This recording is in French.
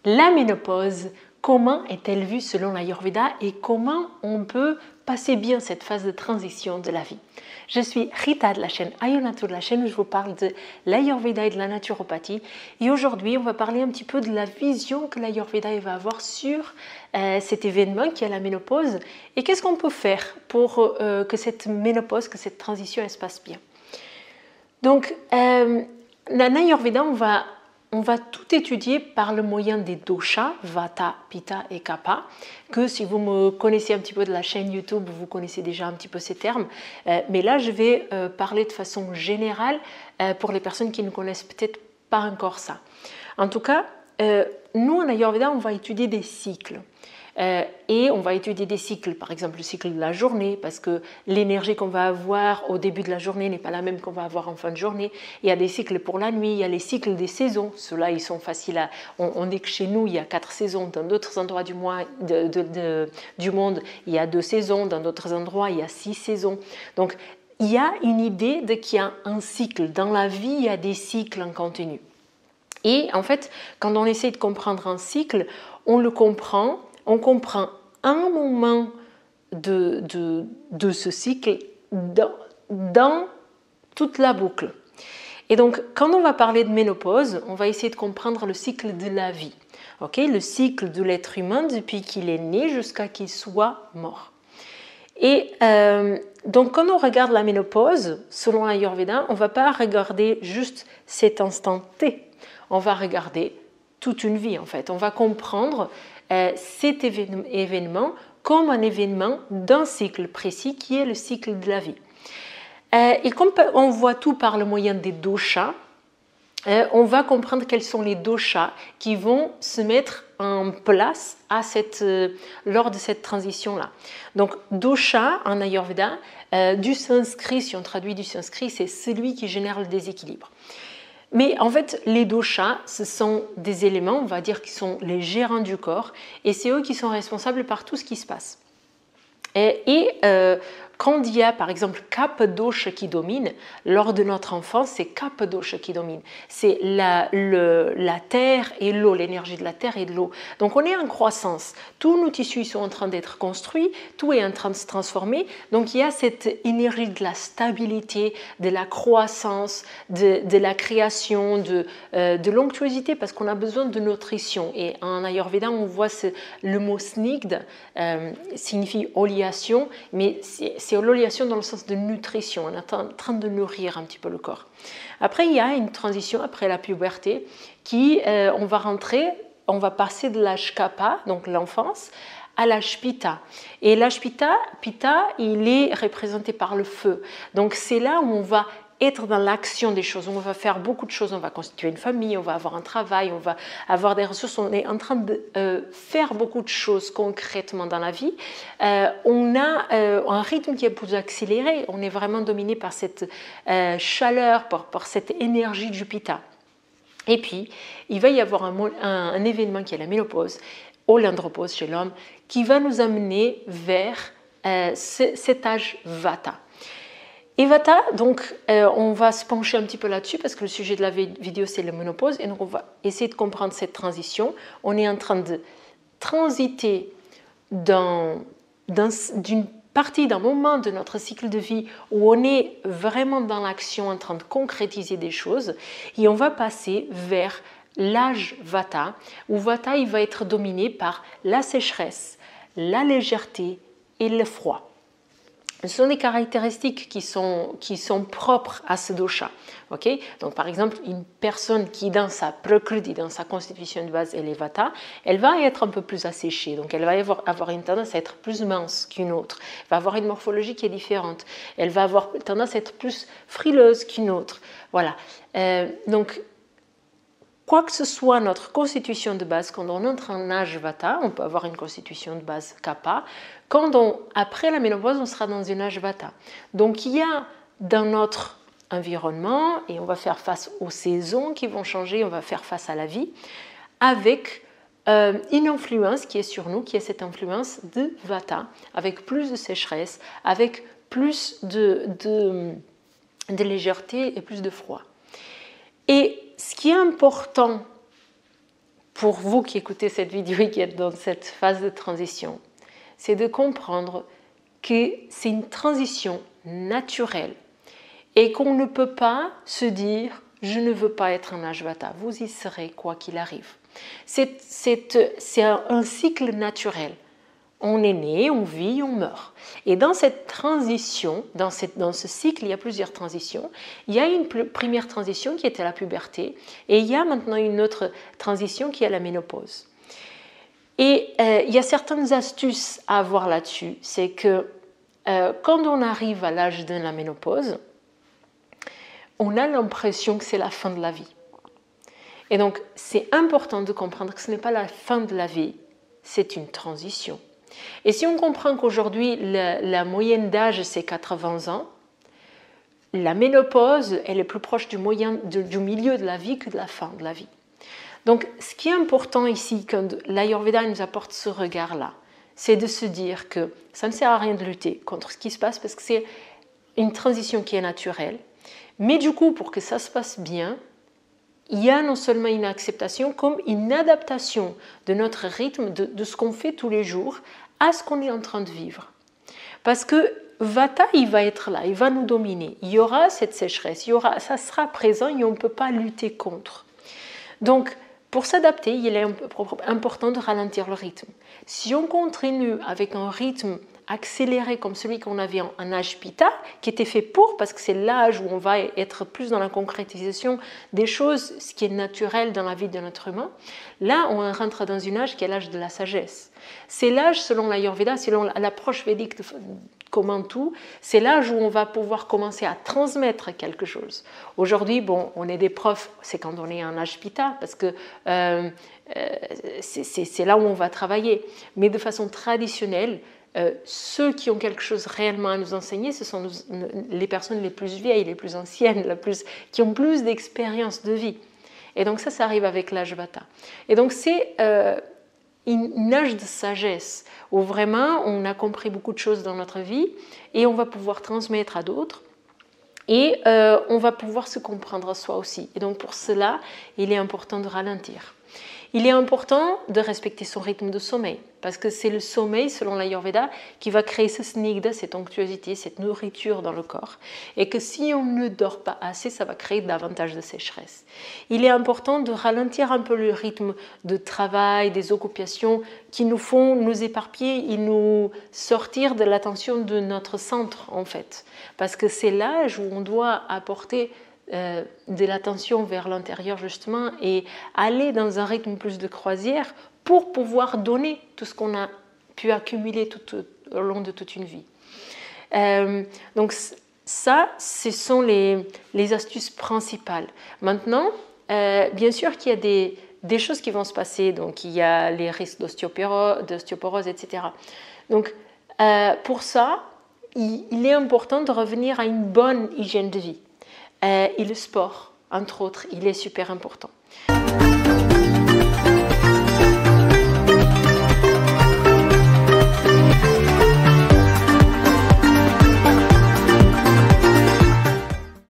La ménopause, comment est-elle vue selon l'Ayurveda et comment on peut passer bien cette phase de transition de la vie? Je suis Rita de la chaîne Ayurnatur, de la chaîne où je vous parle de l'Ayurveda et de la naturopathie. Et aujourd'hui, on va parler un petit peu de la vision que l'Ayurveda va avoir sur cet événement qui est la ménopause et qu'est-ce qu'on peut faire pour que cette ménopause, que cette transition, elle se passe bien. Donc, en Ayurveda, on va tout étudier par le moyen des doshas, Vata, Pitta et Kapha, que si vous me connaissez un petit peu de la chaîne YouTube, vous connaissez déjà un petit peu ces termes. Mais là, je vais parler de façon générale pour les personnes qui ne connaissent peut-être pas encore ça. En tout cas, nous, en Ayurveda, on va étudier des cycles. Et on va étudier des cycles, par exemple le cycle de la journée, parce que l'énergie qu'on va avoir au début de la journée n'est pas la même qu'on va avoir en fin de journée. Il y a des cycles pour la nuit, il y a les cycles des saisons. Ceux-là, ils sont faciles à... On est que chez nous, il y a 4 saisons. Dans d'autres endroits du monde, il y a 2 saisons. Dans d'autres endroits, il y a 6 saisons. Donc, il y a une idée de qu'il y a un cycle. Dans la vie, il y a des cycles en continu. Et en fait, quand on essaie de comprendre un cycle, on le comprend. On comprend un moment de ce cycle dans toute la boucle. Et donc, quand on va parler de ménopause, on va essayer de comprendre le cycle de la vie, le cycle de l'être humain depuis qu'il est né jusqu'à qu'il soit mort. Et donc, quand on regarde la ménopause, selon l'Ayurveda, on ne va pas regarder juste cet instant T, on va regarder toute une vie en fait. On va comprendre cet événement comme un événement d'un cycle précis qui est le cycle de la vie. Et comme on voit tout par le moyen des doshas, on va comprendre quels sont les doshas qui vont se mettre en place lors de cette transition-là. Donc, dosha en Ayurveda, du sanskrit, si on traduit du sanskrit, c'est celui qui génère le déséquilibre. Mais en fait, les doshas, ce sont des éléments, on va dire, qui sont les gérants du corps, et c'est eux qui sont responsables par tout ce qui se passe. Quand il y a par exemple Kapha dosha qui domine, lors de notre enfance, c'est Kapha dosha qui domine. C'est la terre et l'eau, l'énergie de la terre et de l'eau. Donc on est en croissance. Tous nos tissus sont en train d'être construits, tout est en train de se transformer. Donc il y a cette énergie de la stabilité, de la croissance, de la création, de l'onctuosité, parce qu'on a besoin de nutrition. Et en Ayurveda, on voit le mot snigdha signifie oleation, mais c'est l'oléation dans le sens de nutrition, on est en train de nourrir un petit peu le corps. Après, il y a une transition après la puberté qui, on va passer de l'âge Kapha, donc l'enfance, à l'âge Pitta. Et l'âge Pitta, il est représenté par le feu. Donc c'est là où on va être dans l'action des choses, on va faire beaucoup de choses, on va constituer une famille, on va avoir un travail, on va avoir des ressources, on est en train de faire beaucoup de choses concrètement dans la vie. On a un rythme qui est plus accéléré, on est vraiment dominé par cette chaleur, par cette énergie du Pitta. Et puis, il va y avoir un événement qui est la ménopause, ou l'andropause chez l'homme, qui va nous amener vers cet âge Vata. Et Vata, donc, on va se pencher un petit peu là-dessus parce que le sujet de la vidéo, c'est la ménopause. Et donc, on va essayer de comprendre cette transition. On est en train de transiter d'une partie, d'un moment de notre cycle de vie où on est vraiment dans l'action, en train de concrétiser des choses. Et on va passer vers l'âge Vata, où Vata, il va être dominé par la sécheresse, la légèreté et le froid. Ce sont des caractéristiques qui sont propres à ce dosha. Donc, par exemple, une personne qui, dans sa prakriti, dans sa constitution de base, elle est Vata, elle va être un peu plus asséchée. Donc, elle va avoir une tendance à être plus mince qu'une autre. Elle va avoir une morphologie qui est différente. Elle va avoir tendance à être plus frileuse qu'une autre. Voilà. Donc, quoi que ce soit notre constitution de base, quand on entre en âge Vata, on peut avoir une constitution de base Kapha. Après la ménopause, on sera dans une âge Vata. Donc, il y a dans notre environnement, et on va faire face aux saisons qui vont changer, on va faire face à la vie, avec une influence qui est sur nous, qui est cette influence de Vata, avec plus de sécheresse, avec plus de légèreté et plus de froid. Et ce qui est important pour vous qui écoutez cette vidéo et qui êtes dans cette phase de transition, c'est de comprendre que c'est une transition naturelle et qu'on ne peut pas se dire « je ne veux pas être un âge Vata ». Vous y serez quoi qu'il arrive. C'est un cycle naturel. On est né, on vit, on meurt. Et dans cette transition, dans ce cycle, il y a plusieurs transitions. Il y a une première transition qui était la puberté et il y a maintenant une autre transition qui est la ménopause. Et il y a certaines astuces à avoir là-dessus. C'est que quand on arrive à l'âge de la ménopause, on a l'impression que c'est la fin de la vie. Et donc, c'est important de comprendre que ce n'est pas la fin de la vie, c'est une transition. Et si on comprend qu'aujourd'hui, la moyenne d'âge, c'est 80 ans, la ménopause, elle est plus proche du milieu de la vie que de la fin de la vie. Donc, ce qui est important ici, quand l'Ayurveda nous apporte ce regard-là, c'est de se dire que ça ne sert à rien de lutter contre ce qui se passe parce que c'est une transition qui est naturelle. Mais du coup, pour que ça se passe bien, il y a non seulement une acceptation comme une adaptation de notre rythme, de ce qu'on fait tous les jours à ce qu'on est en train de vivre. Parce que Vata, il va être là, il va nous dominer. Il y aura cette sécheresse, ça sera présent et on ne peut pas lutter contre. Donc, pour s'adapter, il est important de ralentir le rythme. Si on continue avec un rythme accéléré comme celui qu'on avait en âge Pitta, qui était fait parce que c'est l'âge où on va être plus dans la concrétisation des choses, ce qui est naturel dans la vie de notre humain, là on rentre dans un âge qui est l'âge de la sagesse. C'est l'âge, selon l'Ayurveda, selon l'approche védique comme tout, c'est l'âge où on va pouvoir commencer à transmettre quelque chose. Aujourd'hui, bon, on est des profs, c'est quand on est en âge Pitta, parce que c'est là où on va travailler. Mais de façon traditionnelle, ceux qui ont quelque chose réellement à nous enseigner, ce sont les personnes les plus vieilles, les plus anciennes, qui ont plus d'expérience de vie. Et donc ça arrive avec l'âge Vata. Et donc c'est une âge de sagesse où vraiment on a compris beaucoup de choses dans notre vie et on va pouvoir transmettre à d'autres et on va pouvoir se comprendre à soi aussi. Et donc pour cela, il est important de ralentir. Il est important de respecter son rythme de sommeil, parce que c'est le sommeil, selon l'Ayurveda, qui va créer ce snigdha, cette onctuosité, cette nourriture dans le corps. Et que si on ne dort pas assez, ça va créer davantage de sécheresse. Il est important de ralentir un peu le rythme de travail, des occupations qui nous font nous éparpiller et nous sortir de l'attention de notre centre, en fait. Parce que c'est l'âge où on doit apporter de l'attention vers l'intérieur justement et aller dans un rythme plus de croisière pour pouvoir donner tout ce qu'on a pu accumuler tout au long de toute une vie. Donc ça, ce sont les astuces principales. Maintenant, bien sûr qu'il y a des choses qui vont se passer, donc il y a les risques d'ostéoporose, etc. Donc pour ça, il est important de revenir à une bonne hygiène de vie. Et le sport, entre autres, il est super important.